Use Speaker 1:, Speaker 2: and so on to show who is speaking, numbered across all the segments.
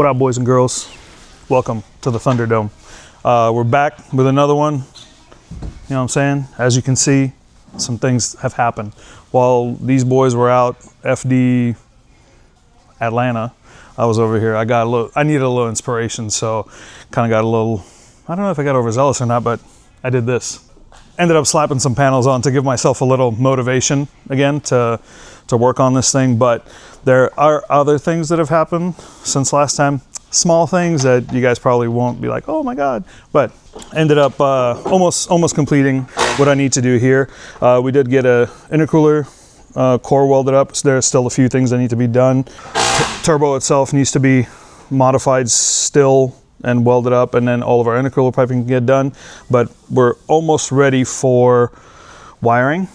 Speaker 1: What up, boys and girls? Welcome to the Thunderdome. We're back with another one. You know what I'm saying? As you can see, some things have happened. While these boys were out, FD Atlanta, I was over here. I needed a little inspiration, so kind of got a little, I don't know if I got overzealous or not, but I did this. Ended up slapping some panels on to give myself a little motivation again to work on this thing, but there are other things that have happened since last time. Small things that you guys probably won't be like, oh my God, but ended up almost completing what I need to do here. We did get a intercooler core welded up, so there's still a few things that need to be done. Turbo itself needs to be modified still and welded up, and then all of our intercooler piping can get done, but we're almost ready for wiring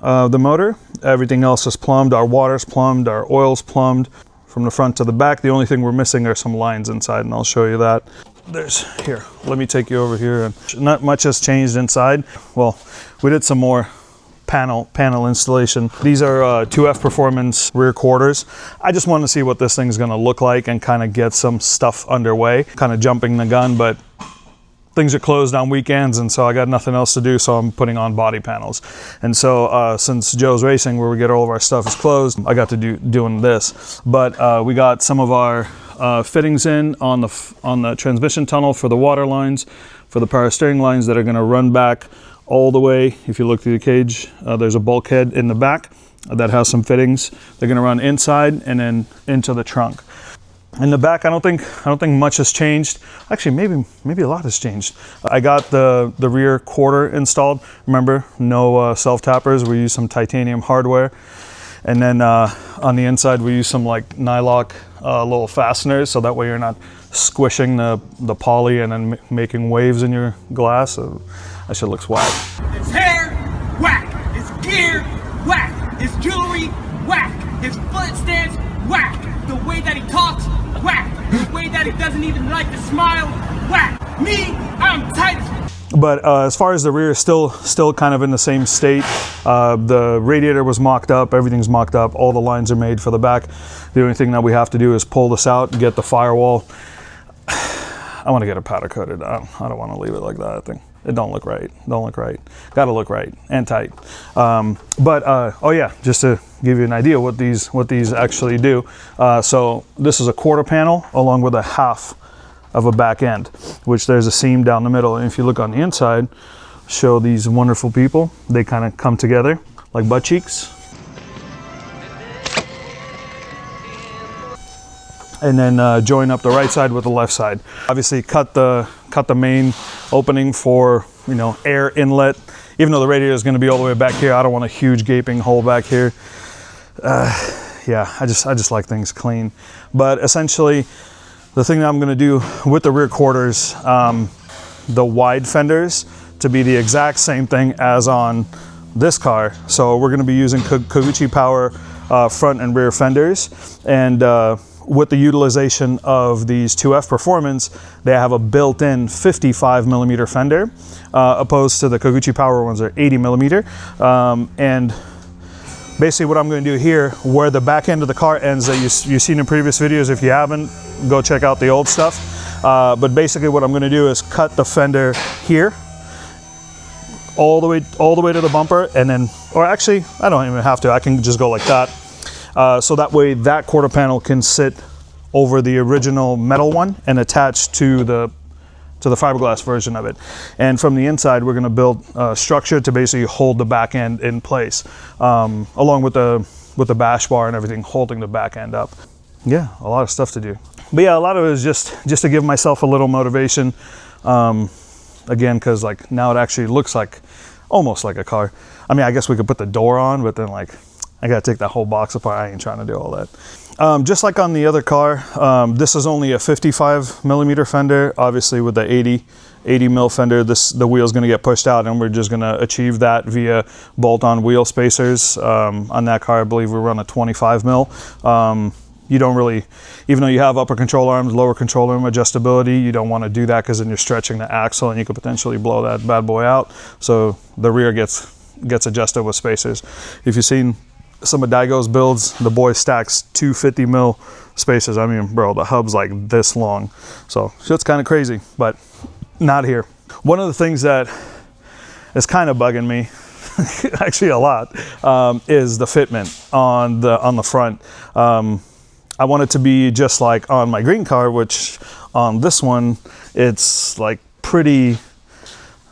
Speaker 1: the motor. Everything else is plumbed. Our water's plumbed, our oil's plumbed from the front to the back. The only thing we're missing are some lines inside, and I'll show you that. Here, let me take you over here. And not much has changed inside. Well, we did some more panel installation. These are 2F Performance rear quarters. I just want to see what this thing's going to look like and kind of get some stuff underway. Kind of jumping the gun, but things are closed on weekends, and so I got nothing else to do, so I'm putting on body panels. And so since Joe's Racing, where we get all of our stuff, is closed, I got to doing this. But we got some of our fittings in on the transmission tunnel for the water lines, for the power steering lines that are going to run back all the way. If you look through the cage, there's a bulkhead in the back that has some fittings. They're going to run inside and then into the trunk. In the back, I don't think much has changed. Actually, maybe a lot has changed. I got the rear quarter installed. Remember, no self-tappers. We use some titanium hardware. And then on the inside, we use some like nylock little fasteners, so that way you're not squishing the poly and then making waves in your glass. So that shit looks whack.
Speaker 2: His hair, whack. His gear, whack. His jewelry, whack. His foot stance, whack. The way that he talks, whack. The way that he doesn't even like to smile, whack. Me, I'm tight.
Speaker 1: But as far as the rear, still kind of in the same state. The radiator was mocked up, everything's mocked up, all the lines are made for the back. The only thing that we have to do is pull this out and get the firewall. I want to get it powder coated. I don't want to leave it like that. I think it don't look right. Got to look right and tight. Oh yeah, just to give you an idea what these actually do. So this is a quarter panel along with a half of a back end, which there's a seam down the middle. And if you look on the inside, show these wonderful people. They kind of come together like butt cheeks. And then join up the right side with the left side. Obviously cut the main opening for, you know, air inlet. Even though the radiator is going to be all the way back here, I don't want a huge gaping hole back here. Yeah, I just like things clean. But essentially, the thing that I'm going to do with the rear quarters, the wide fenders, to be the exact same thing as on this car. So we're going to be using Koguchi Power front and rear fenders, and with the utilization of these 2F Performance, they have a built-in 55 millimeter fender, opposed to the Koguchi Power ones are 80 millimeter. And basically what I'm going to do here, where the back end of the car ends that you've seen in previous videos, if you haven't, go check out the old stuff. But basically what I'm going to do is cut the fender here, all the way to the bumper, and then, or actually, I don't even have to, I can just go like that. So that way that quarter panel can sit over the original metal one and attach to the fiberglass version of it. And from the inside, we're going to build a structure to basically hold the back end in place, along with the bash bar and everything holding the back end up. Yeah, a lot of stuff to do. But yeah, a lot of it is just to give myself a little motivation. Again, because like now it actually looks like almost like a car. I mean, I guess we could put the door on, but then like I gotta take that whole box apart. I ain't trying to do all that. Just like on the other car, this is only a 55 millimeter fender. Obviously with the 80 mil fender, the wheel's gonna get pushed out, and we're just gonna achieve that via bolt-on wheel spacers. On that car, I believe we run a 25 mil. You don't really, even though you have upper control arms, lower control arm adjustability, you don't want to do that because then you're stretching the axle and you could potentially blow that bad boy out. So the rear gets adjusted with spacers. If you've seen some of Daigo's builds, the boy stacks 250 mil spacers. I mean, bro, the hub's like this long. So shit's kind of crazy, but not here. One of the things that is kind of bugging me, actually a lot, is the fitment on the front. I want it to be just like on my green car, which on this one, it's like pretty,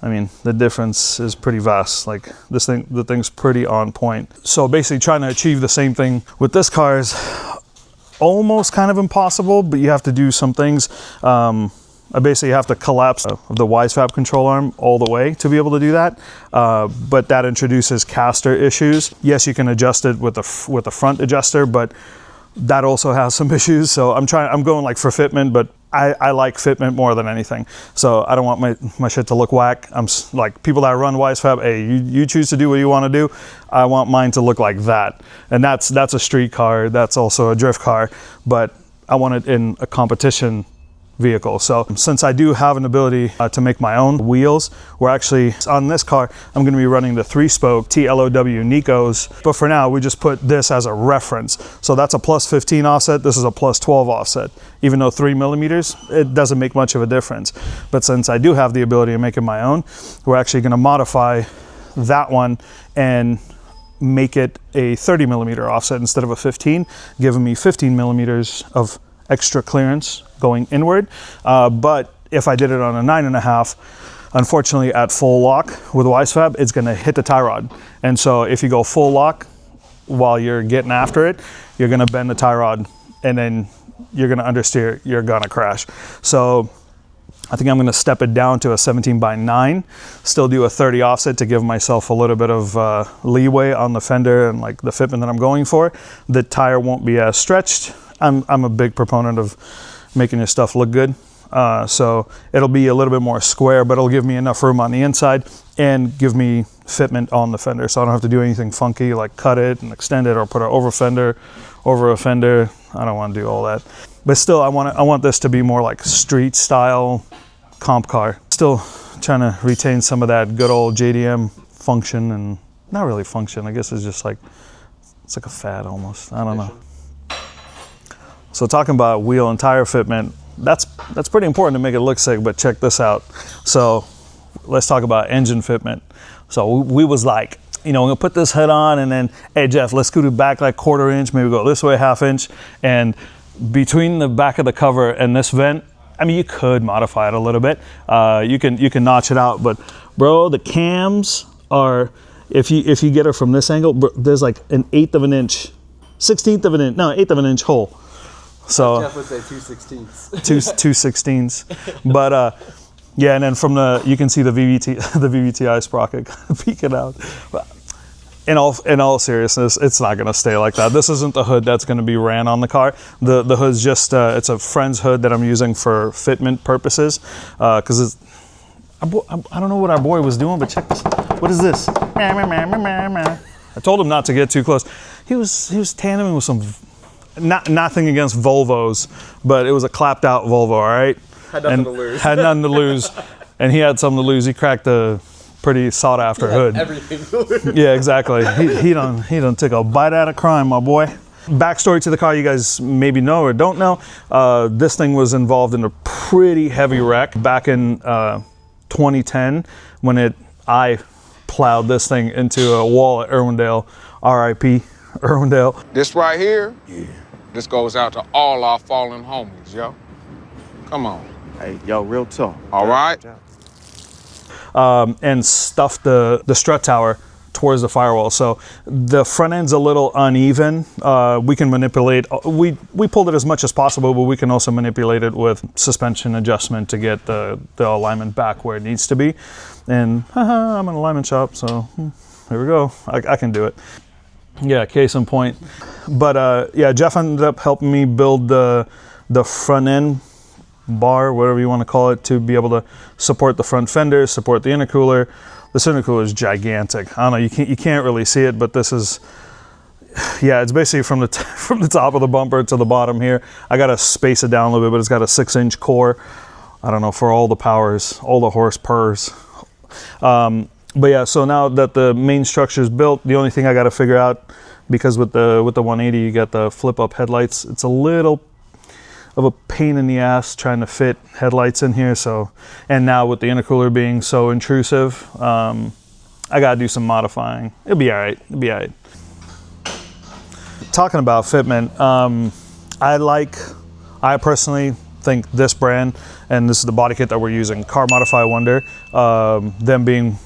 Speaker 1: I mean, the difference is pretty vast. Like this thing, the thing's pretty on point. So basically trying to achieve the same thing with this car is almost kind of impossible, but you have to do some things. I basically have to collapse the WiseFab control arm all the way to be able to do that. But that introduces caster issues. Yes, you can adjust it with the front adjuster, but that also has some issues. So I'm going like for fitment, but I like fitment more than anything. So I don't want my shit to look whack. I'm like, people that run WiseFab, hey, you choose to do what you want to do. I want mine to look like that. And that's a street car. That's also a drift car, but I want it in a competition vehicle. So since I do have an ability to make my own wheels, we're actually on this car, I'm going to be running the 3-spoke TLOW Nikos, but for now we just put this as a reference. So that's a plus 15 offset, this is a plus 12 offset. Even though 3 millimeters, it doesn't make much of a difference. But since I do have the ability to make it my own, we're actually going to modify that one and make it a 30 millimeter offset instead of a 15, giving me 15 millimeters of extra clearance going inward. But if I did it on a 9.5, unfortunately at full lock with WiseFab, it's going to hit the tie rod. And so if you go full lock while you're getting after it, you're going to bend the tie rod and then you're going to understeer, you're going to crash. So I think I'm going to step it down to a 17/9, still do a 30 offset to give myself a little bit of leeway on the fender and like the fitment that I'm going for. The tire won't be as stretched. I'm a big proponent of making your stuff look good. So it'll be a little bit more square, but it'll give me enough room on the inside and give me fitment on the fender. So I don't have to do anything funky like cut it and extend it or put an over fender over a fender. I don't want to do all that. But still, I want this to be more like street style comp car. Still trying to retain some of that good old JDM function, and not really function. I guess it's just like, it's like a fad almost. I don't know. So talking about wheel and tire fitment, that's pretty important to make it look sick, but check this out. So let's talk about engine fitment. So we was like, you know, we're gonna put this hood on and then, hey Jeff, let's scoot it back like 1/4 inch, maybe go this way 1/2 inch. And between the back of the cover and this vent, I mean, you could modify it a little bit. You can notch it out, but bro, the cams are, if you get it from this angle, bro, there's like an 1/8 of an inch, 1/16 of an inch, no, 1/8 of an inch hole. So
Speaker 3: Jeff would say 2/16.
Speaker 1: 2/16. But yeah, and then from you can see the VVTi sprocket kind of peeking out. But in all seriousness, it's not going to stay like that. This isn't the hood that's going to be ran on the car. The hood's just it's a friend's hood that I'm using for fitment purposes. Because I don't know what our boy was doing, but check this. What is this? I told him not to get too close. He was tanning with some. Nothing against Volvos, but it was a clapped out Volvo, all right?
Speaker 3: Had nothing to lose.
Speaker 1: Had nothing to lose. And he had something to lose. He cracked a pretty sought after hood.
Speaker 3: Everything to lose.
Speaker 1: Yeah, exactly. He done took a bite out of crime, my boy. Backstory to the car you guys maybe know or don't know. This thing was involved in a pretty heavy wreck back in 2010 when I plowed this thing into a wall at Irwindale, RIP. Irwindale.
Speaker 4: This right here, this goes out to all our fallen homies, yo. Come on.
Speaker 5: Hey, yo, real talk.
Speaker 4: All right?
Speaker 1: And stuffed the strut tower towards the firewall. So the front end's a little uneven. We can manipulate, we pulled it as much as possible, but we can also manipulate it with suspension adjustment to get the alignment back where it needs to be. And I'm an alignment shop, so here we go. I can do it. Yeah, case in point. But yeah, Jeff ended up helping me build the front end bar, whatever you want to call it, to be able to support the front fender, support the intercooler. This intercooler is gigantic. I don't know, you can't really see it, but this is, yeah, it's basically from the top of the bumper to the bottom here. I got to space it down a little bit, but it's got a 6-inch core. I don't know, for all the powers, all the horse purrs. But yeah, so now that the main structure is built, the only thing I got to figure out because with the 180 you get the flip up headlights. It's a little of a pain in the ass trying to fit headlights in here. So, and now with the intercooler being so intrusive, I gotta do some modifying. It'll be all right. It'll be all right. Talking about fitment, I personally think this brand, and this is the body kit that we're using, Car Modify Wonder, them being,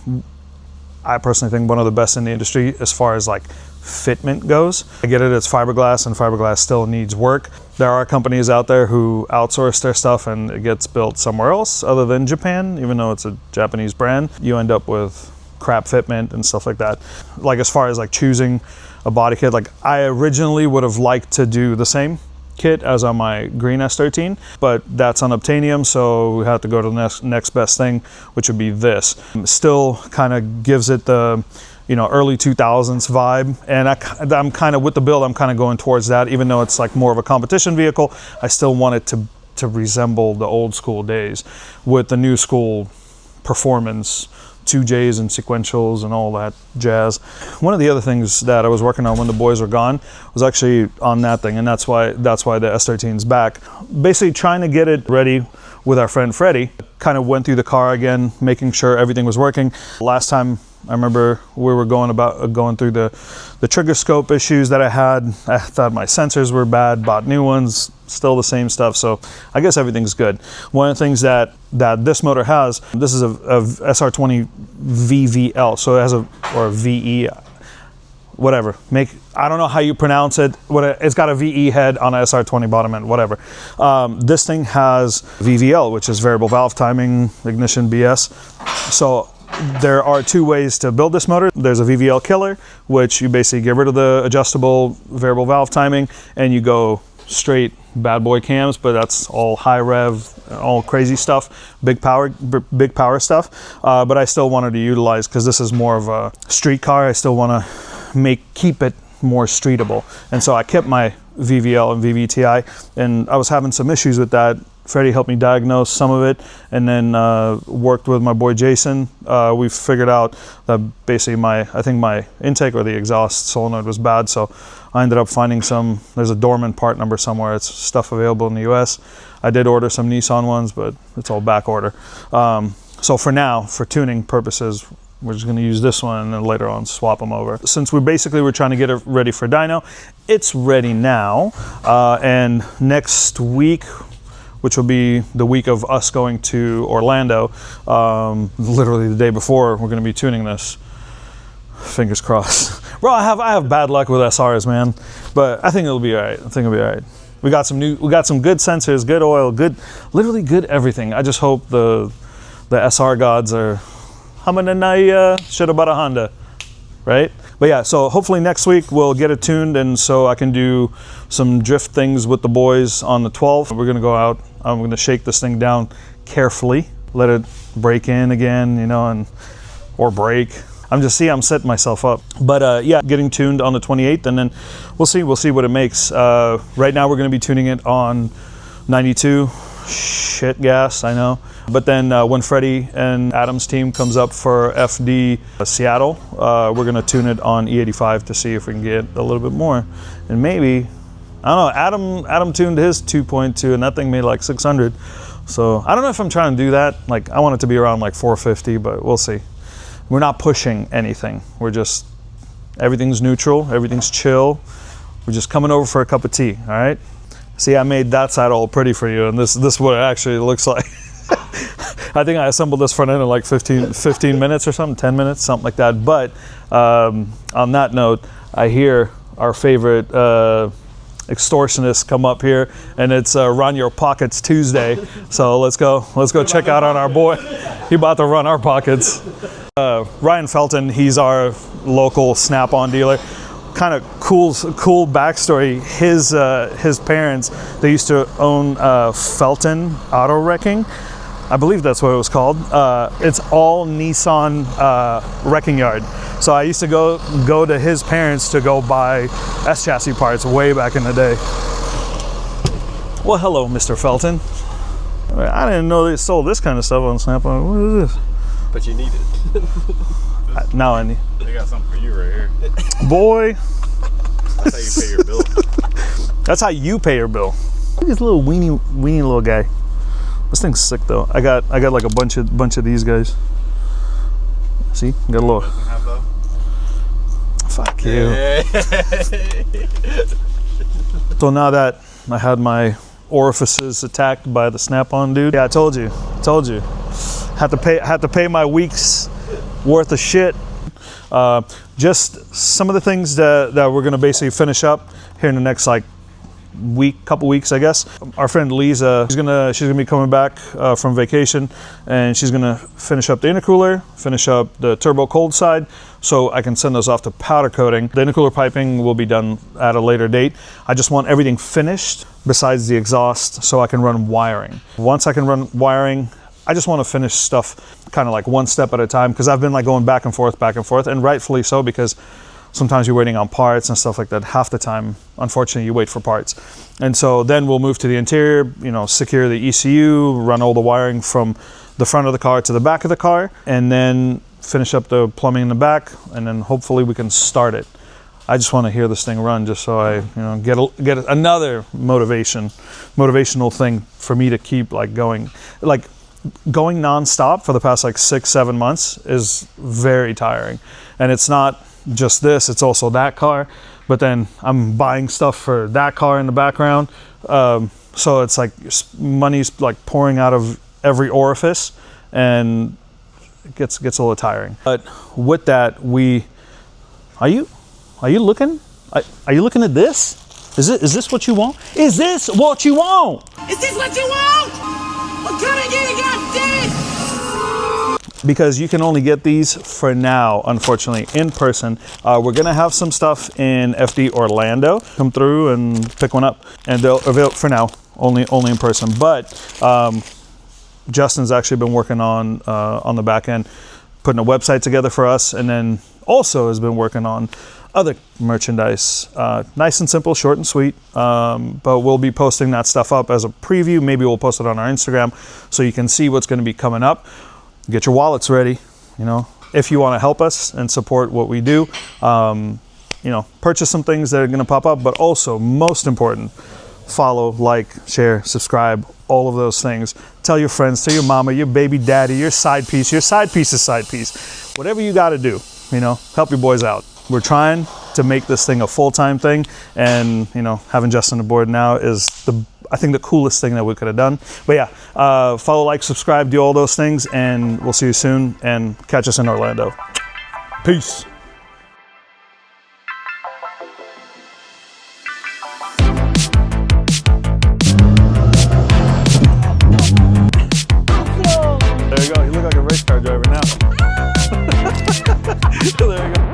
Speaker 1: I personally think, one of the best in the industry as far as like fitment goes. I get it, it's fiberglass, and fiberglass still needs work. There are companies out there who outsource their stuff and it gets built somewhere else other than Japan, even though it's a Japanese brand. You end up with crap fitment and stuff like that. Like as far as like choosing a body kit, like I originally would have liked to do the same kit as on my green S13, but that's unobtainium, so we have to go to the next best thing, which would be this. Still kind of gives it the, you know, early 2000s vibe, and I'm kind of, with the build, I'm kind of going towards that. Even though it's like more of a competition vehicle, I still want it to resemble the old school days with the new school performance, 2Js and sequentials and all that jazz. One of the other things that I was working on when the boys were gone was actually on that thing, and that's why the S13's back. Basically trying to get it ready with our friend Freddie. Kind of went through the car again, making sure everything was working. Last time I remember we were going through the trigger scope issues that I had. I thought my sensors were bad, bought new ones, still the same stuff. So I guess everything's good. One of the things that this motor has, this is a SR20 VVL. So it has or VE, whatever. I don't know how you pronounce it. It's got a VE head on a SR20 bottom end, whatever. This thing has VVL, which is variable valve timing, ignition BS. So there are two ways to build this motor. There's a VVL killer, which you basically get rid of the adjustable variable valve timing and you go straight bad boy cams, but that's all high rev, all crazy stuff, big power stuff. But I still wanted to utilize, because this is more of a street car, I still want to keep it more streetable. And so I kept my VVL and VVTi, and I was having some issues with that. Freddie helped me diagnose some of it, and then worked with my boy Jason. We figured out that basically I think my intake or the exhaust solenoid was bad, so I ended up finding there's a dormant part number somewhere. It's stuff available in the US. I did order some Nissan ones, but it's all back order. So for now, for tuning purposes, we're just going to use this one and then later on swap them over. Since we basically were trying to get it ready for dyno, it's ready now. And next week, which will be the week of us going to Orlando, literally the day before, we're going to be tuning this. Fingers crossed. Bro, I have bad luck with SRs, man, but I think it'll be all right. We got some good sensors, good oil, literally good everything. I just hope the SR gods are humming and I should have bought a Honda, right? But yeah, so hopefully next week we'll get it tuned, and so I can do some drift things with the boys on the 12th. We're gonna go out, I'm gonna shake this thing down carefully, let it break in again, you know, or break. I'm setting myself up. But yeah, getting tuned on the 28th, and then we'll see what it makes. Right now we're gonna be tuning it on 92, shit gas, I know. But then when Freddie and Adam's team comes up for FD Seattle, we're gonna tune it on E85 to see if we can get a little bit more. And maybe, I don't know, Adam tuned his 2.2 and that thing made like 600. So I don't know if I'm trying to do that. Like, I want it to be around like 450, but we'll see. We're not pushing anything. Everything's neutral, everything's chill. We're just coming over for a cup of tea, all right? See, I made that side all pretty for you, and this is what it actually looks like. I think I assembled this front end in like 15 minutes or something, 10 minutes, something like that. But on that note, I hear our favorite extortionist come up here, and it's Run Your Pockets Tuesday. So let's go check out on our boy. He about to run our pockets. Ryan Felton, he's our local Snap-on dealer. Kind of cool backstory. His parents, they used to own Felton Auto Wrecking. I believe that's what it was called. It's all Nissan wrecking yard. So I used to go to his parents to go buy S-chassis parts way back in the day. Well, hello, Mr. Felton. I didn't know they sold this kind of stuff on Snap-on. What is this?
Speaker 3: But you need it.
Speaker 1: Now I need.
Speaker 5: They got something for you right here.
Speaker 1: Boy,
Speaker 3: That's how you pay your bill.
Speaker 1: That's how you pay your bill. Look at this little weenie little guy. This thing's sick though. I got like a bunch of these guys. See, got a little. Fuck you. So now that I had my orifices attacked by the Snap-on dude, yeah, I told you. Had to pay my week's worth of shit. Just some of the things that we're gonna basically finish up here in the next like couple weeks, I guess. Our friend Lisa, she's gonna be coming back from vacation, and she's gonna finish up the intercooler, finish up the turbo cold side, so I can send those off to powder coating. The intercooler piping will be done at a later date. I just want everything finished besides the exhaust, so I can run wiring. Once I can run wiring, I just want to finish stuff kind of like one step at a time, because I've been like going back and forth, and rightfully so, because sometimes you're waiting on parts and stuff like that. Half the time, unfortunately, you wait for parts. And so then we'll move to the interior, you know, secure the ECU, run all the wiring from the front of the car to the back of the car, and then finish up the plumbing in the back, and then hopefully we can start it. I just want to hear this thing run, just so I, you know, get another motivational thing for me to keep like going. Like going nonstop for the past like 6-7 months is very tiring, and it's not just this, it's also that car, but then I'm buying stuff for that car in the background, so it's like money's like pouring out of every orifice, and it gets a little tiring. But with that, are you looking at this? Is this what you want? Is this what you want?
Speaker 2: Is this what you want? Well, come and get it, goddammit!
Speaker 1: Because you can only get these for now, unfortunately, in person. We're gonna have some stuff in FD Orlando. Come through and pick one up, and they'll avail for now only in person. But Justin's actually been working on the back end, putting a website together for us, and then also has been working on other merchandise. Nice and simple, short and sweet, but we'll be posting that stuff up as a preview. Maybe we'll post it on our Instagram so you can see what's going to be coming up. Get your wallets ready, you know, if you want to help us and support what we do. You know, purchase some things that are going to pop up, but also, most important, follow, like, share, subscribe, all of those things. Tell your friends, tell your mama, your baby daddy, your side piece's side piece. Whatever you got to do, you know, help your boys out. We're trying to make this thing a full-time thing, and, you know, having Justin aboard now is I think the coolest thing that we could have done. But yeah, follow, like, subscribe, do all those things, and we'll see you soon, and catch us in Orlando. Peace. There you go. You look like a race car driver now. There you go.